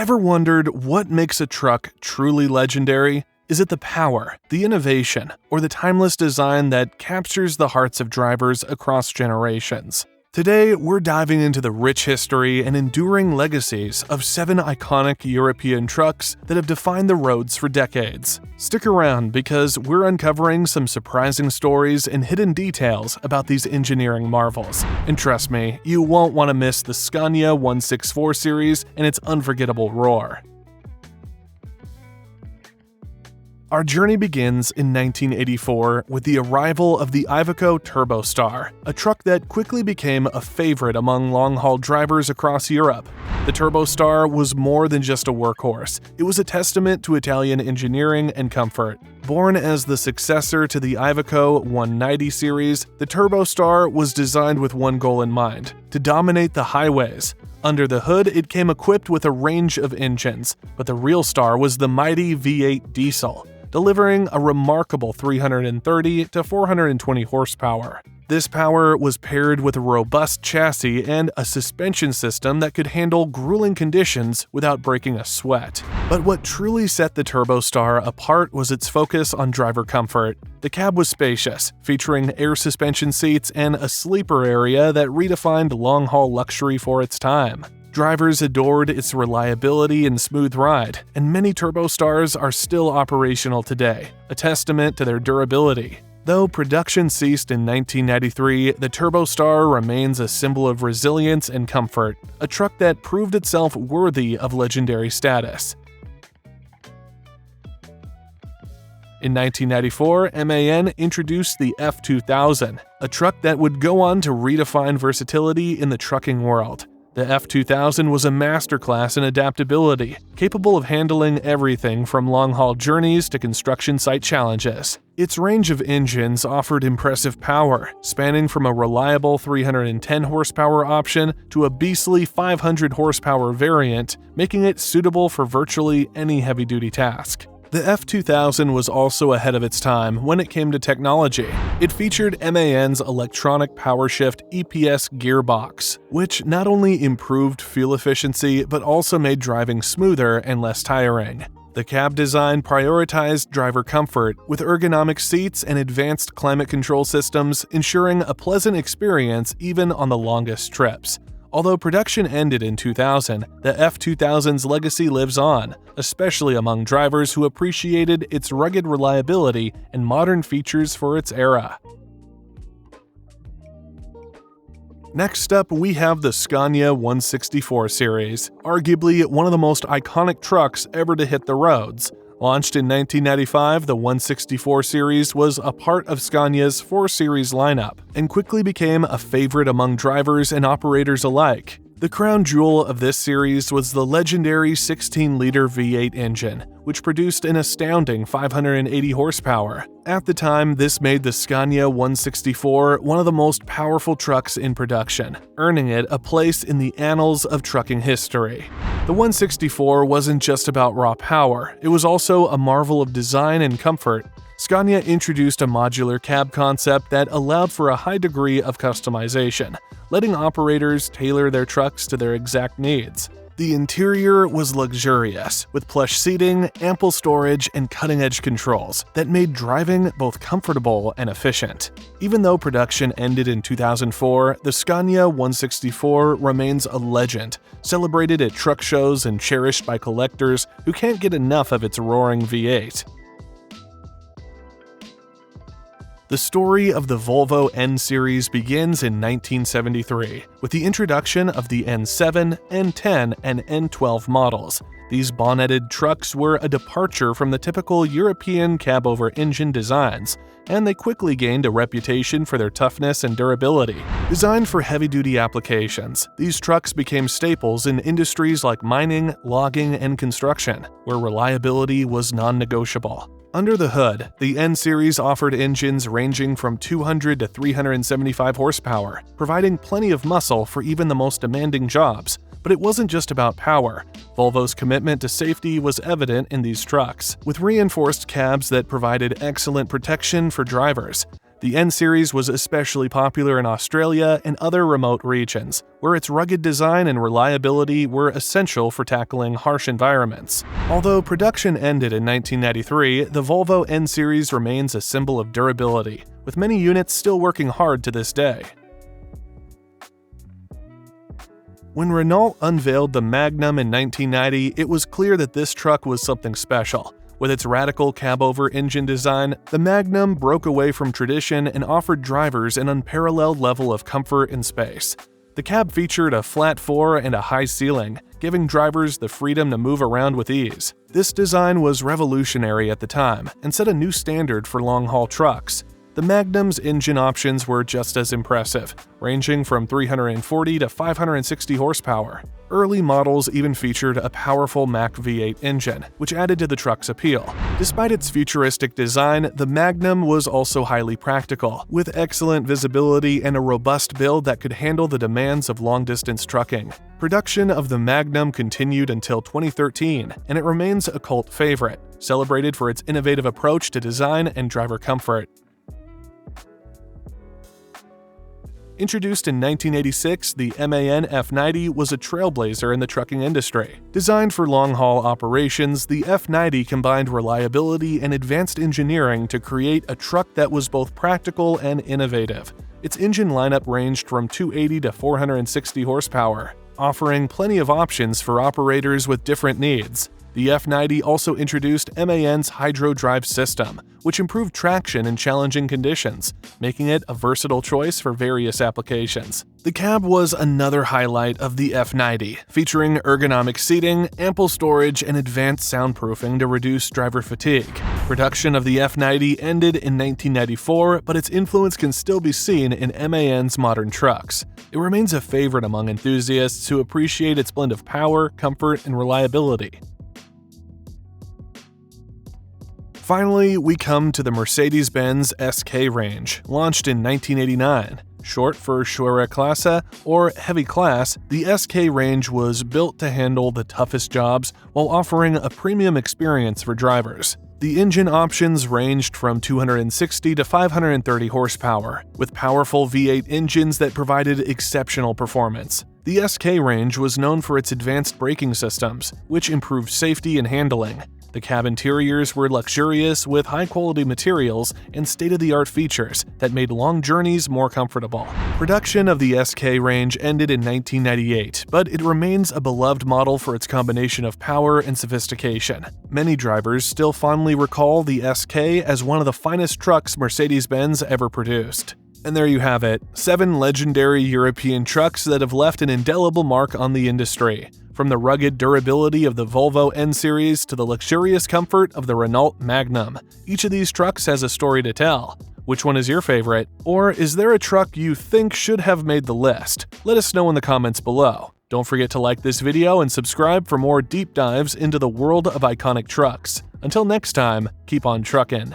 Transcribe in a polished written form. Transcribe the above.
Ever wondered what makes a truck truly legendary? Is it the power, the innovation, or the timeless design that captures the hearts of drivers across generations? Today, we're diving into the rich history and enduring legacies of 7 iconic European trucks that have defined the roads for decades. Stick around because we're uncovering some surprising stories and hidden details about these engineering marvels. And trust me, you won't want to miss the Scania 164 series and its unforgettable roar. Our journey begins in 1984 with the arrival of the Iveco Turbostar, a truck that quickly became a favorite among long-haul drivers across Europe. The Turbostar was more than just a workhorse. It was a testament to Italian engineering and comfort. Born as the successor to the Iveco 190 series, the Turbostar was designed with one goal in mind: to dominate the highways. Under the hood, it came equipped with a range of engines, but the real star was the mighty V8 diesel, delivering a remarkable 330 to 420 horsepower. This power was paired with a robust chassis and a suspension system that could handle grueling conditions without breaking a sweat. But what truly set the Turbostar apart was its focus on driver comfort. The cab was spacious, featuring air suspension seats and a sleeper area that redefined long-haul luxury for its time. Drivers adored its reliability and smooth ride, and many Turbostars are still operational today, a testament to their durability. Though production ceased in 1993, the Turbostar remains a symbol of resilience and comfort, a truck that proved itself worthy of legendary status. In 1994, MAN introduced the F2000, a truck that would go on to redefine versatility in the trucking world. The F2000 was a masterclass in adaptability, capable of handling everything from long-haul journeys to construction site challenges. Its range of engines offered impressive power, spanning from a reliable 310 horsepower option to a beastly 500 horsepower variant, making it suitable for virtually any heavy-duty task. The F2000 was also ahead of its time when it came to technology. It featured MAN's electronic powershift EPS gearbox, which not only improved fuel efficiency but also made driving smoother and less tiring. The cab design prioritized driver comfort, with ergonomic seats and advanced climate control systems ensuring a pleasant experience even on the longest trips. Although production ended in 2000, the F2000's legacy lives on, especially among drivers who appreciated its rugged reliability and modern features for its era. Next up, we have the Scania 164 series, arguably one of the most iconic trucks ever to hit the roads. Launched in 1995, the 164 series was a part of Scania's 4 Series lineup and quickly became a favorite among drivers and operators alike. The crown jewel of this series was the legendary 16-liter V8 engine, which produced an astounding 580 horsepower. At the time, this made the Scania 164 one of the most powerful trucks in production, earning it a place in the annals of trucking history. The 164 wasn't just about raw power, it was also a marvel of design and comfort. Scania introduced a modular cab concept that allowed for a high degree of customization, letting operators tailor their trucks to their exact needs. The interior was luxurious, with plush seating, ample storage, and cutting-edge controls that made driving both comfortable and efficient. Even though production ended in 2004, the Scania 164 remains a legend, celebrated at truck shows and cherished by collectors who can't get enough of its roaring V8. The story of the Volvo N Series begins in 1973, with the introduction of the N7, N10, and N12 models. These bonnetted trucks were a departure from the typical European cab-over-engine designs, and they quickly gained a reputation for their toughness and durability. Designed for heavy-duty applications, these trucks became staples in industries like mining, logging, and construction, where reliability was non-negotiable. Under the hood, the N Series offered engines ranging from 200 to 375 horsepower, providing plenty of muscle for even the most demanding jobs. But it wasn't just about power. Volvo's commitment to safety was evident in these trucks, with reinforced cabs that provided excellent protection for drivers. The N Series was especially popular in Australia and other remote regions, where its rugged design and reliability were essential for tackling harsh environments. Although production ended in 1993, the Volvo N Series remains a symbol of durability, with many units still working hard to this day. When Renault unveiled the Magnum in 1990, it was clear that this truck was something special. With its radical cab-over engine design, the Magnum broke away from tradition and offered drivers an unparalleled level of comfort and space. The cab featured a flat floor and a high ceiling, giving drivers the freedom to move around with ease. This design was revolutionary at the time and set a new standard for long-haul trucks. The Magnum's engine options were just as impressive, ranging from 340 to 560 horsepower. Early models even featured a powerful Mach V8 engine, which added to the truck's appeal. Despite its futuristic design, the Magnum was also highly practical, with excellent visibility and a robust build that could handle the demands of long-distance trucking. Production of the Magnum continued until 2013, and it remains a cult favorite, celebrated for its innovative approach to design and driver comfort. Introduced in 1986, the MAN F90 was a trailblazer in the trucking industry. Designed for long-haul operations, the F90 combined reliability and advanced engineering to create a truck that was both practical and innovative. Its engine lineup ranged from 280 to 460 horsepower, offering plenty of options for operators with different needs. The F90 also introduced MAN's Hydro Drive system, which improved traction in challenging conditions, making it a versatile choice for various applications. The cab was another highlight of the F90, featuring ergonomic seating, ample storage, and advanced soundproofing to reduce driver fatigue. Production of the F90 ended in 1994, but its influence can still be seen in MAN's modern trucks. It remains a favorite among enthusiasts who appreciate its blend of power, comfort, and reliability. Finally, we come to the Mercedes-Benz SK range, launched in 1989. Short for Schwere Klasse or Heavy Class, the SK range was built to handle the toughest jobs while offering a premium experience for drivers. The engine options ranged from 260 to 530 horsepower, with powerful V8 engines that provided exceptional performance. The SK range was known for its advanced braking systems, which improved safety and handling. The cab interiors were luxurious with high-quality materials and state-of-the-art features that made long journeys more comfortable. Production of the SK range ended in 1998, but it remains a beloved model for its combination of power and sophistication. Many drivers still fondly recall the SK as one of the finest trucks Mercedes-Benz ever produced. And there you have it, 7 legendary European trucks that have left an indelible mark on the industry. From the rugged durability of the Volvo N Series to the luxurious comfort of the Renault Magnum, each of these trucks has a story to tell. Which one is your favorite? Or is there a truck you think should have made the list? Let us know in the comments below. Don't forget to like this video and subscribe for more deep dives into the world of iconic trucks. Until next time, keep on truckin'.